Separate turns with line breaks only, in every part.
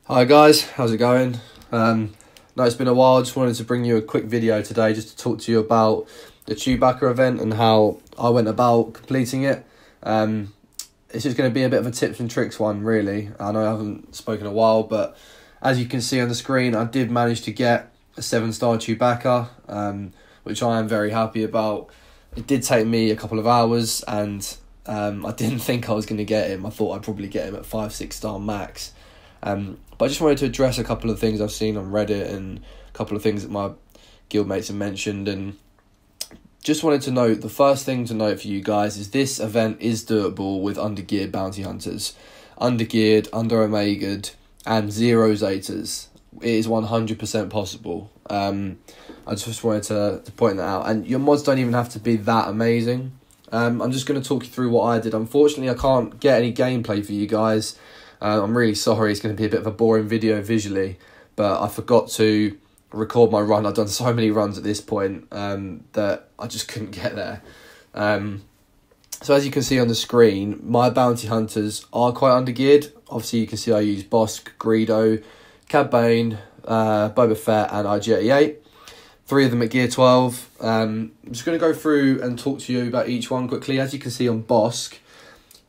Hi guys, how's it going? No, it's been a while. I just wanted to bring you a quick video today just to talk to you about the Chewbacca event and how I went about completing it. It's just going to be a bit of a tips and tricks one, really. I know I haven't spoken in a while, but as you can see on the screen, I did manage to get a 7-star Chewbacca, which I am very happy about. It did take me a couple of hours, and I didn't think I was going to get him. I thought I'd probably get him at 5-6 star max. But I just wanted to address a couple of things I've seen on Reddit and a couple of things that my guildmates have mentioned, and just wanted to note, the first thing to note for you guys is this event is doable with undergeared bounty hunters. Undergeared, under-omegaed, and 0 Zetas. It is 100% possible. I just wanted to point that out. And your mods don't even have to be that amazing. I'm just going to talk you through what I did. Unfortunately, I can't get any gameplay for you guys. I'm really sorry, it's going to be a bit of a boring video visually, but I forgot to record my run. I've done so many runs at this point that I just couldn't get there. So as you can see on the screen, my bounty hunters are quite undergeared. Obviously, you can see I use Bossk, Greedo, Cad Bane, Boba Fett, and IG-88. 3 of them at gear 12. I'm just going to go through and talk to you about each one quickly. As you can see on Bossk,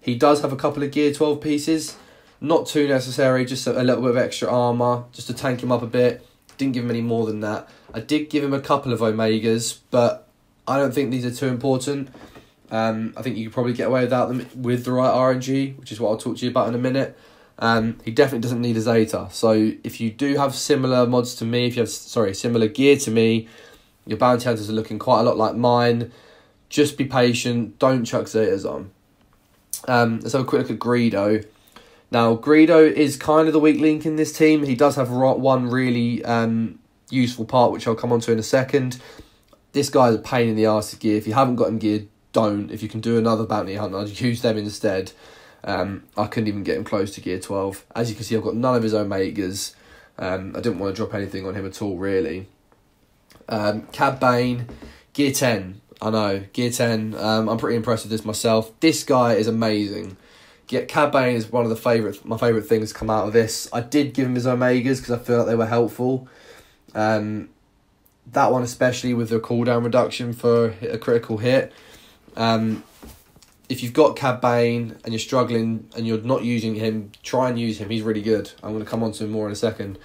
he does have a couple of gear 12 pieces. Not too necessary, just a little bit of extra armour, just to tank him up a bit. Didn't give him any more than that. I did give him a couple of Omegas, but I don't think these are too important. I think you could probably get away without them with the right RNG, which is what I'll talk to you about in a minute. He definitely doesn't need a Zeta. So if you do have similar mods to me, if you have, similar gear to me, your bounty hunters are looking quite a lot like mine. Just be patient, don't chuck Zetas on. Let's have a quick look at Greedo. Now, Greedo is kind of the weak link in this team. He does have one really useful part, which I'll come on to in a second. This guy's a pain in the arse to gear. If you haven't got him geared, don't. If you can do another bounty hunt, I'd use them instead. I couldn't even get him close to gear 12. As you can see, I've got none of his Omegas. I didn't want to drop anything on him at all, really. Cad Bane, gear 10. I know, gear 10. I'm pretty impressed with this myself. This guy is amazing. Cad Bane is one of my favourite things to come out of this. I did give him his Omegas because I feel like they were helpful. That one especially with the cooldown reduction for a critical hit. If you've got Cad Bane and you're struggling and you're not using him, try and use him. He's really good. I'm going to come on to him more in a second.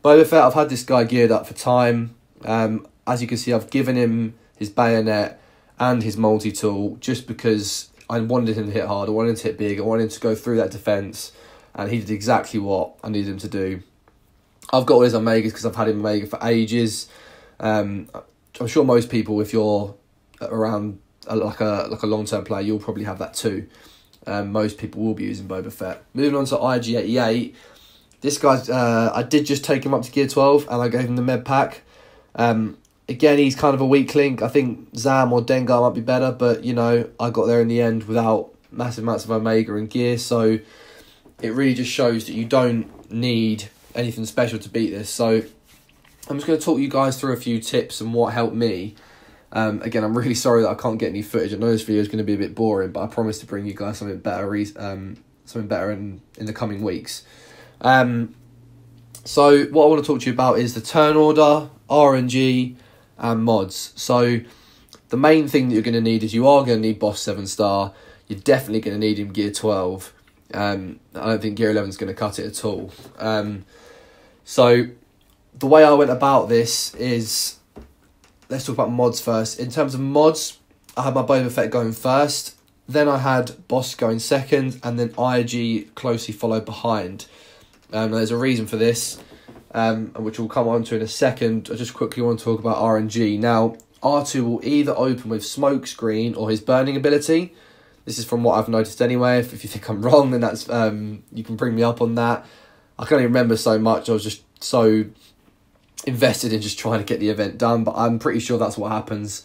Boba Fett, I've had this guy geared up for time. As you can see, I've given him his bayonet and his multi-tool just because I wanted him to hit hard, I wanted him to hit big, I wanted him to go through that defence, and he did exactly what I needed him to do. I've got all his Omegas because I've had him Omega for ages. I'm sure most people, if you're around like a long-term player, you'll probably have that too. Most people will be using Boba Fett. Moving on to IG-88, this guy's, I did just take him up to gear 12, and I gave him the med pack. Again, he's kind of a weak link. I think Zam or Dengar might be better, but, you know, I got there in the end without massive amounts of Omega and gear, so it really just shows that you don't need anything special to beat this. So I'm just going to talk you guys through a few tips and what helped me. Again, I'm really sorry that I can't get any footage. I know this video is going to be a bit boring, but I promise to bring you guys something better in the coming weeks. So what I want to talk to you about is the turn order, RNG, and mods. So the main thing that you're going to need is you are going to need Boss 7-star. You're definitely going to need him gear 12. I don't think gear 11 is going to cut it at all. So the way I went about this is, let's talk about mods first. In terms of mods, I had my Boba Fett going first. Then I had Bossk going second, and then IG closely followed behind. There's a reason for this, which we'll come on to in a second. I just quickly want to talk about RNG. Now, R2 will either open with smoke screen or his burning ability. This is from what I've noticed anyway. If you think I'm wrong, then that's you can bring me up on that. I can't even remember so much. I was just so invested in just trying to get the event done, but I'm pretty sure that's what happens.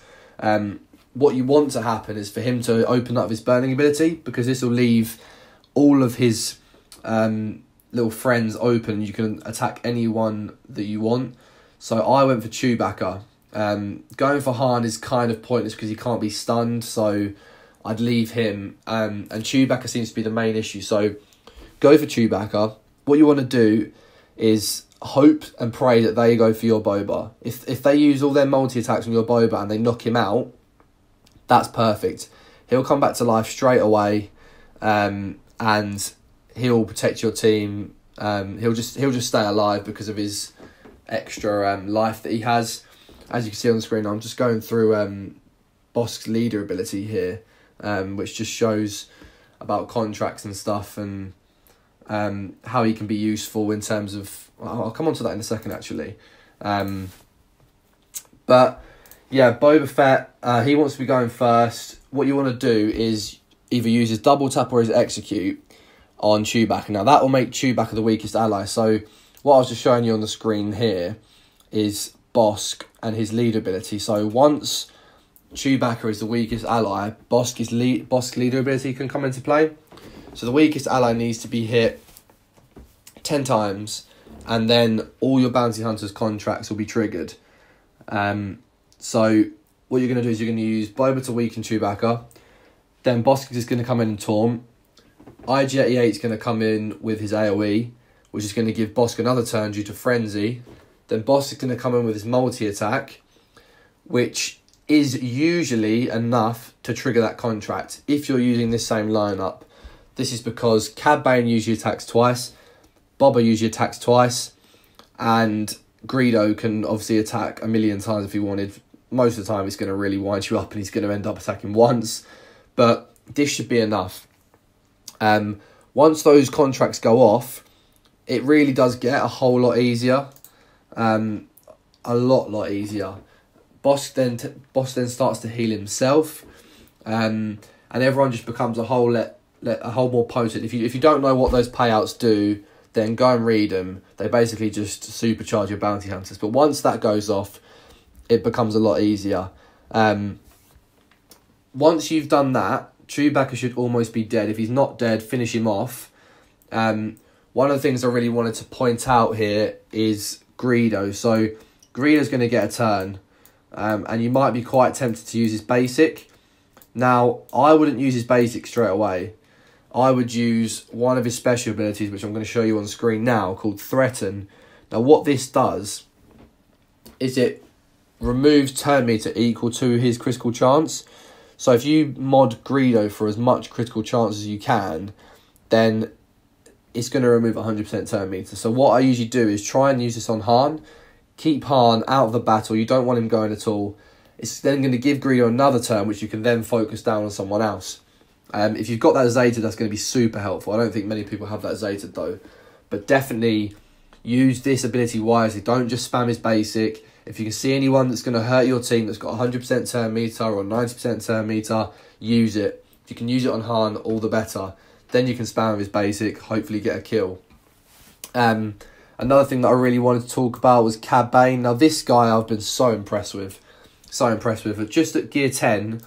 What you want to happen is for him to open up his burning ability, because this will leave all of his little friends open. You can attack anyone that you want. So I went for Chewbacca. Going for Han is kind of pointless because he can't be stunned, so I'd leave him. And Chewbacca seems to be the main issue, so go for Chewbacca. What you want to do is hope and pray that they go for your Boba. If they use all their multi-attacks on your Boba and they knock him out, that's perfect. He'll come back to life straight away, and he'll protect your team. He'll just stay alive because of his extra life that he has. As you can see on the screen, I'm just going through Bosk's leader ability here, which just shows about contracts and stuff, and how he can be useful in terms of... I'll come on to that in a second, actually. But yeah, Boba Fett, he wants to be going first. What you want to do is either use his double tap or his execute on Chewbacca. Now, that will make Chewbacca the weakest ally. So what I was just showing you on the screen here is Bosk and his lead ability. So once Chewbacca is the weakest ally, Bosk's leader ability can come into play. So the weakest ally needs to be hit 10 times, and then all your bounty hunters' contracts will be triggered. So what you're going to do is you're going to use Boba to weaken Chewbacca. Then Bosk is going to come in and taunt. IG-88 is going to come in with his AoE, which is going to give Bosk another turn due to Frenzy. Then Bosk is going to come in with his multi-attack, which is usually enough to trigger that contract if you're using this same lineup. This is because Cad Bane usually attacks twice, Boba usually attacks twice, and Greedo can obviously attack a million times if he wanted. Most of the time, he's going to really wind you up and he's going to end up attacking once. But this should be enough. Once those contracts go off, it really does get a whole lot easier. A lot easier. Bosk then starts to heal himself. And everyone just becomes a whole more potent. If you don't know what those payouts do, then go and read them. They basically just supercharge your bounty hunters. But once that goes off, it becomes a lot easier. Once you've done that, Chewbacca should almost be dead. If he's not dead, finish him off. One of the things I really wanted to point out here is Greedo. So Greedo's going to get a turn. And you might be quite tempted to use his basic. Now, I wouldn't use his basic straight away. I would use one of his special abilities, which I'm going to show you on screen now, called Threaten. Now, what this does is it removes turn meter equal to his critical chance. So if you mod Greedo for as much critical chance as you can, then it's going to remove 100% turn meter. So what I usually do is try and use this on Han. Keep Han out of the battle. You don't want him going at all. It's then going to give Greedo another turn, which you can then focus down on someone else. If you've got that Zeta, that's going to be super helpful. I don't think many people have that Zeta though. But definitely use this ability wisely. Don't just spam his basic. If you can see anyone that's going to hurt your team that's got 100% turn meter or 90% turn meter, use it. If you can use it on Han, all the better. Then you can spam his basic, hopefully get a kill. Another thing that I really wanted to talk about was Cad Bane. Now this guy I've been so impressed with. Just at gear 10,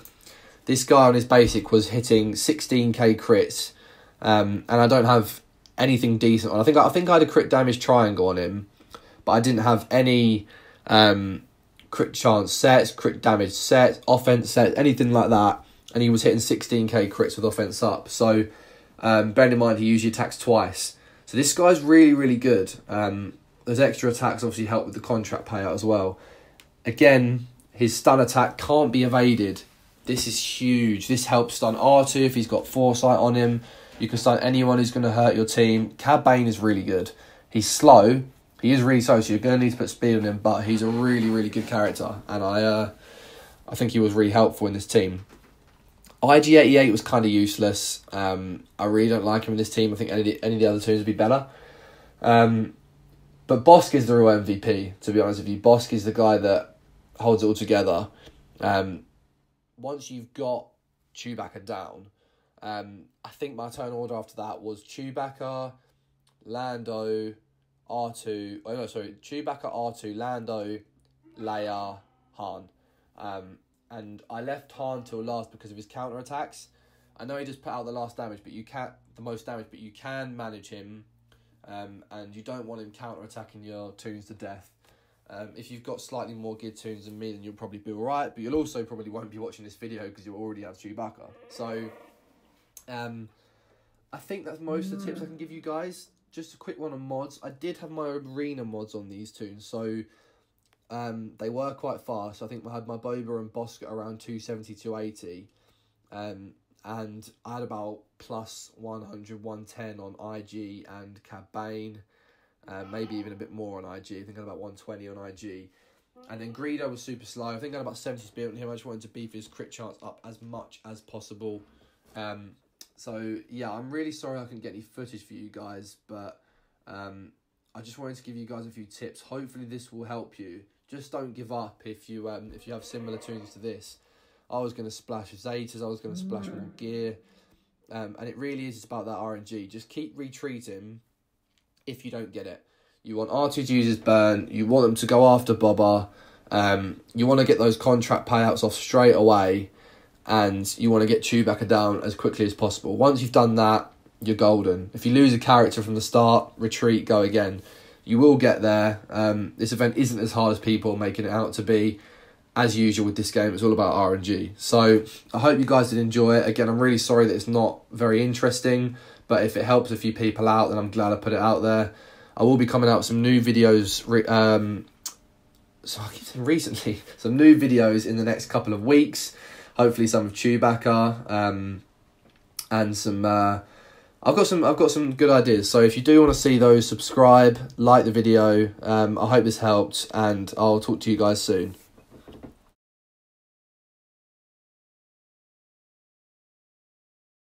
this guy on his basic was hitting 16k crits. And I don't have anything decent on. I think I had a crit damage triangle on him, but I didn't have any crit chance sets, crit damage sets, offense sets, anything like that. And he was hitting 16k crits with offense up. So bearing in mind he usually attacks twice. So this guy's really, really good. Those extra attacks obviously help with the contract payout as well. Again, his stun attack can't be evaded. This is huge. This helps stun R2 if he's got foresight on him. You can stun anyone who's going to hurt your team. Cad Bane is really good. He's slow. He is really slow, so you're going to need to put speed on him, but he's a really, really good character. And I think he was really helpful in this team. IG-88 was kind of useless. I really don't like him in this team. I think any of the other teams would be better. But Bosk is the real MVP, to be honest with you. Bosk is the guy that holds it all together. Once you've got Chewbacca down, I think my turn order after that was Chewbacca, Lando, R2... Oh, no, sorry. Chewbacca, R2, Lando, Leia, Han. And I left Han till last because of his counter attacks. I know he just put out the most damage, but you can manage him, and you don't want him counter attacking your toons to death. If you've got slightly more geared toons than me, then you'll probably be alright, but you'll also probably won't be watching this video because you already have Chewbacca. So, I think that's most of the tips I can give you guys. just a quick one on mods. I did have my arena mods on these tunes, so they were quite fast. I think I had my Boba and Bosca around 270, 280. And I had about plus 100, 110 on IG and Cad Bane. Maybe even a bit more on IG. I think I had about 120 on IG. And then Greedo was super slow. I think I had about 70 speed on him. I just wanted to beef his crit chance up as much as possible. So, yeah, I'm really sorry I couldn't get any footage for you guys. But I just wanted to give you guys a few tips. Hopefully this will help you. Just don't give up if you have similar tunes to this. I was going to splash Zetas. I was going to splash more gear. And it really is just about that RNG. Just keep retreating if you don't get it. You want R2 to use his burn. You want them to go after Boba. You want to get those contract payouts off straight away. And you want to get Chewbacca down as quickly as possible. Once you've done that, you're golden. If you lose a character from the start, retreat, go again. You will get there. This event isn't as hard as people are making it out to be. As usual with this game, it's all about RNG. So I hope you guys did enjoy it. Again, I'm really sorry that it's not very interesting. But if it helps a few people out, then I'm glad I put it out there. I will be coming out with some new videos, so I keep saying recently, some new videos in the next couple of weeks. Hopefully some of Chewbacca, and some. I've got some good ideas. So if you do want to see those, subscribe, like the video. I hope this helped, and I'll talk to you guys soon.